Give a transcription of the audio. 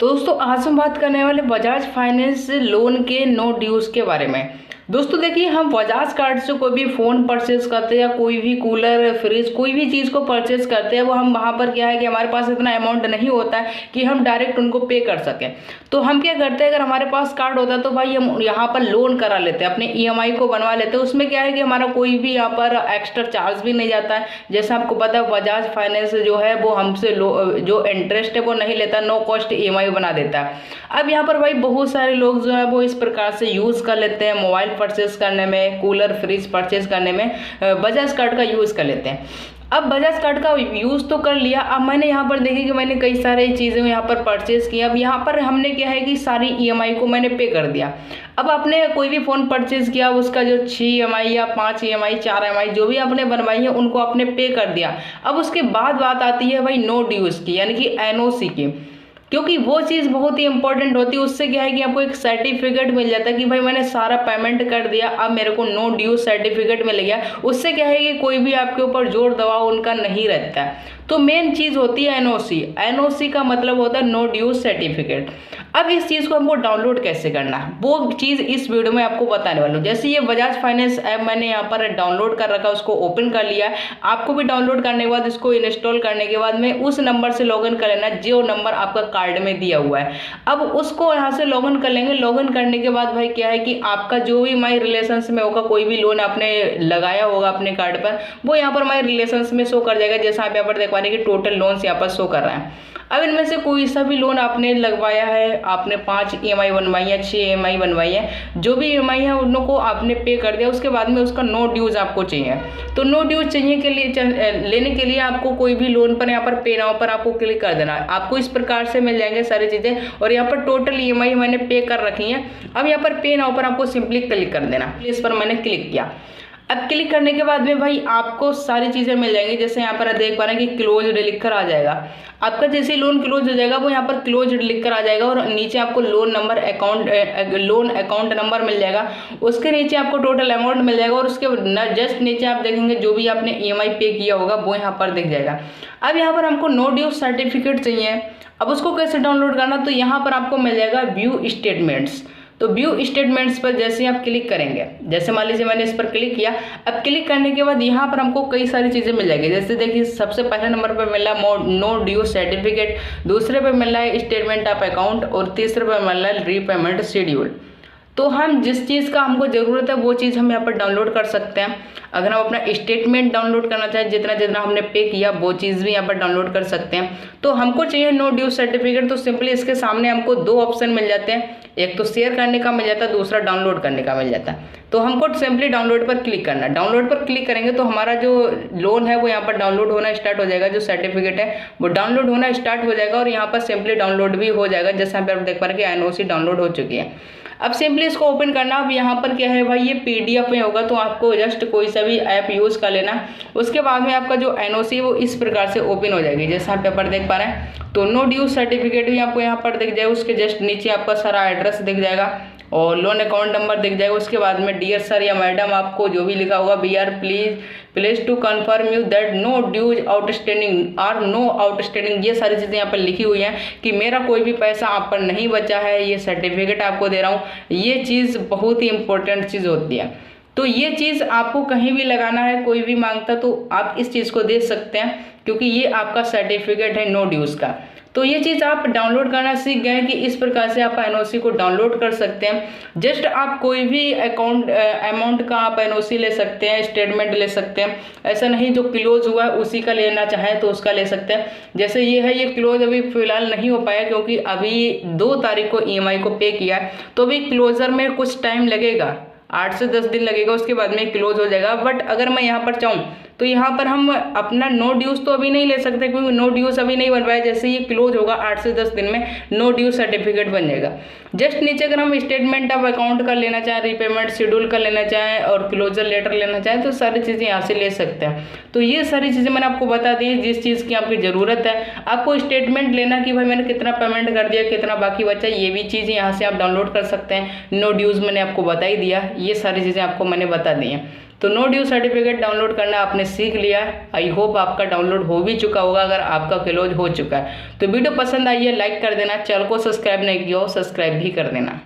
तो दोस्तों आज हम बात करने वाले बजाज फाइनेंस लोन के नो ड्यूज के बारे में। दोस्तों देखिए, हम बजाज कार्ड से कोई भी फ़ोन परचेज करते हैं या कोई भी कूलर फ्रिज कोई भी चीज़ को परचेज करते हैं, वो हम वहाँ पर क्या है कि हमारे पास इतना अमाउंट नहीं होता है कि हम डायरेक्ट उनको पे कर सकें। तो हम क्या करते हैं, अगर हमारे पास कार्ड होता है तो भाई हम यहाँ पर लोन करा लेते हैं, अपने ईएमआई को बनवा लेते हैं। उसमें क्या है कि हमारा कोई भी यहाँ पर एक्स्ट्रा चार्ज भी नहीं जाता है। जैसा आपको पता है बजाज फाइनेंस जो है वो हमसे जो इंटरेस्ट है वो नहीं लेता, नो कॉस्ट ईएमआई बना देता है। अब यहाँ पर भाई बहुत सारे लोग जो है वो इस प्रकार से यूज़ कर लेते हैं, मोबाइल परचेज करने में, कूलर फ्रिज परचेज करने में बजाज कार्ड का यूज़ कर लेते हैं। अब बजाज कार्ड का यूज़ तो कर लिया, अब मैंने यहाँ पर देखी कि मैंने कई सारे चीज़ें यहाँ पर परचेज किया। अब यहाँ पर हमने क्या है कि सारी ईएमआई को मैंने पे कर दिया। अब आपने कोई भी फ़ोन परचेज किया, उसका जो 6 ईएमआई या 5 ईएमआई 4 ईएमआई जो भी आपने बनवाई है उनको आपने पे कर दिया। अब उसके बाद बात आती है भाई नो ड्यूज़ की, यानी कि एनओसी की, क्योंकि वो चीज़ बहुत ही इंपॉर्टेंट होती है। उससे क्या है कि आपको एक सर्टिफिकेट मिल जाता है कि भाई मैंने सारा पेमेंट कर दिया, अब मेरे को नो ड्यू सर्टिफिकेट मिल गया। उससे क्या है कि कोई भी आपके ऊपर जोर दबाव उनका नहीं रहता है। तो मेन चीज़ होती है एनओसी। एनओसी का मतलब होता है नो ड्यू सर्टिफिकेट। अब इस चीज़ को हमको डाउनलोड कैसे करना है वो चीज़ इस वीडियो में आपको बताने वाला हूँ। जैसे ये बजाज फाइनेंस ऐप मैंने यहाँ पर डाउनलोड कर रखा है, उसको ओपन कर लिया है। आपको भी डाउनलोड करने के बाद इसको इंस्टॉल करने के बाद में उस नंबर से लॉगिन कर लेना जो नंबर आपका कार्ड में दिया हुआ है। अब उसको यहाँ से लॉगिन कर लेंगे। लॉगिन करने के बाद भाई क्या है कि आपका जो भी माई रिलेशंस में होगा, कोई भी लोन आपने लगाया होगा अपने कार्ड पर, वो यहाँ पर माई रिलेशंस में शो कर जाएगा। जैसा आप यहाँ पर देख पा रहे हैं कि टोटल लोन्स यहाँ पर शो कर रहे हैं। अब इनमें से कोई सा भी लोन आपने लगवाया है, आपने 5 ईएमआई बनवाई है, 6 ईएमआई बनवाई है, जो भी ईएमआई है उनको आपने पे कर दिया। उसके बाद में उसका नो ड्यूज आपको चाहिए। तो नो ड्यूज चाहिए के लिए लेने के लिए आपको कोई भी लोन पर यहाँ पर पे नाउ पर आपको क्लिक कर देना है। आपको इस प्रकार से मिल जाएंगे सारी चीज़ें, और यहाँ पर टोटल ईएमआई मैंने पे कर रखी है। अब यहाँ पर पे नाउ पर आपको सिंपली क्लिक कर देना। इस पर मैंने क्लिक किया। अब क्लिक करने के बाद में भाई आपको सारी चीज़ें मिल जाएंगी। जैसे यहाँ पर आप देख पा रहे हैं कि क्लोज्ड लिख कर आ जाएगा। आपका जैसे लोन क्लोज हो जाएगा वो यहाँ पर क्लोज्ड लिख कर आ जाएगा, और नीचे आपको loan number loan account number मिल जाएगा। उसके नीचे आपको टोटल अमाउंट मिल जाएगा, और उसके जस्ट नीचे आप देखेंगे जो भी आपने ईएमआई पे किया होगा वो यहाँ पर दिख जाएगा। अब यहाँ पर हमको नो ड्यू सर्टिफिकेट चाहिए। अब उसको कैसे डाउनलोड करना, तो यहाँ पर आपको मिल जाएगा व्यू स्टेटमेंट्स। तो व्यू स्टेटमेंट्स पर जैसे आप क्लिक करेंगे, जैसे मान लीजिए मैंने इस पर क्लिक किया। अब क्लिक करने के बाद यहाँ पर हमको कई सारी चीज़ें मिल जाएगी। जैसे देखिए सबसे पहले नंबर पर मिल रहा है नो ड्यू सर्टिफिकेट, दूसरे पर मिल रहा है स्टेटमेंट ऑफ अकाउंट, और तीसरे पर मिल रहा है रीपेमेंट शेड्यूल। तो हम जिस चीज़ का हमको ज़रूरत है वो चीज़ हम यहाँ पर डाउनलोड कर सकते हैं। अगर हम अपना स्टेटमेंट डाउनलोड करना चाहें, जितना जितना हमने पे किया वो चीज़ भी यहाँ पर डाउनलोड कर सकते हैं। तो हमको चाहिए नो ड्यू सर्टिफिकेट, तो सिंपली इसके सामने हमको 2 ऑप्शन मिल जाते हैं। एक तो शेयर करने का मिल जाता है, दूसरा डाउनलोड करने का मिल जाता है। तो हमको सिंपली डाउनलोड पर क्लिक करना है। डाउनलोड पर क्लिक करेंगे तो हमारा जो लोन है वो यहाँ पर डाउनलोड होना स्टार्ट हो जाएगा। जो सर्टिफिकेट है वो डाउनलोड होना स्टार्ट हो जाएगा, और यहाँ पर सिंपली डाउनलोड भी हो जाएगा। जैसे यहाँ पर आप देख पा रहे हैं कि एनओसी डाउनलोड हो चुकी है। अब सिंपली इसको ओपन करना। अब यहाँ पर क्या है भाई, ये पीडीएफ में होगा, तो आपको जस्ट कोई सा भी ऐप यूज़ कर लेना। उसके बाद में आपका जो एनओसी है वो इस प्रकार से ओपन हो जाएगी, जैसा आप पेपर देख पा रहे हैं। तो नो ड्यू सर्टिफिकेट भी आपको यहाँ पर दिख जाएगा। उसके जस्ट नीचे आपका सारा एड्रेस दिख जाएगा और लोन अकाउंट नंबर दिख जाएगा। उसके बाद में डियर सर या मैडम आपको जो भी लिखा होगा, we are please to confirm you that no dues outstanding or no outstanding, ये सारी चीज़ें यहाँ पर लिखी हुई हैं कि मेरा कोई भी पैसा आप पर नहीं बचा है, ये सर्टिफिकेट आपको दे रहा हूँ। ये चीज़ बहुत ही इंपॉर्टेंट चीज़ होती है। तो ये चीज़ आपको कहीं भी लगाना है, कोई भी मांगता तो आप इस चीज़ को दे सकते हैं, क्योंकि ये आपका सर्टिफिकेट है नो ड्यूज़ का। तो ये चीज़ आप डाउनलोड करना सीख गए कि इस प्रकार से आप एनओसी को डाउनलोड कर सकते हैं। जस्ट आप कोई भी अमाउंट का आप एनओसी ले सकते हैं, स्टेटमेंट ले सकते हैं। ऐसा नहीं जो क्लोज हुआ है उसी का लेना चाहें तो उसका ले सकते हैं। जैसे ये है, ये क्लोज अभी फिलहाल नहीं हो पाया क्योंकि अभी 2 तारीख को ईएमआई को पे किया है, तो अभी क्लोजर में कुछ टाइम लगेगा, 8 से 10 दिन लगेगा, उसके बाद में क्लोज हो जाएगा। बट अगर मैं यहाँ पर चाहूँ तो यहाँ पर हम अपना नो ड्यूज तो अभी नहीं ले सकते, क्योंकि नो ड्यूज अभी नहीं बन पाया। जैसे ये क्लोज होगा 8 से 10 दिन में नो ड्यू सर्टिफिकेट बन जाएगा। जस्ट नीचे अगर हम स्टेटमेंट ऑफ अकाउंट का लेना चाहें, रीपेमेंट शेड्यूल का लेना चाहें और क्लोजर लेटर लेना चाहें, तो सारी चीज़ें यहाँ से ले सकते हैं। तो ये सारी चीज़ें मैंने आपको बता दी, जिस चीज़ की आपकी ज़रूरत है। आपको स्टेटमेंट लेना कि भाई मैंने कितना पेमेंट कर दिया, कितना बाकी बचा, ये भी चीज़ यहाँ से आप डाउनलोड कर सकते हैं। नो ड्यूज मैंने आपको बता ही दिया, ये सारी चीज़ें आपको मैंने बता दी हैं। तो नो ड्यू सर्टिफिकेट डाउनलोड करना आपने सीख लिया है। आई होप आपका डाउनलोड हो भी चुका होगा। अगर आपका क्लोज हो चुका है तो वीडियो पसंद आई है लाइक कर देना, चैनल को सब्सक्राइब नहीं किया हो सब्सक्राइब भी कर देना।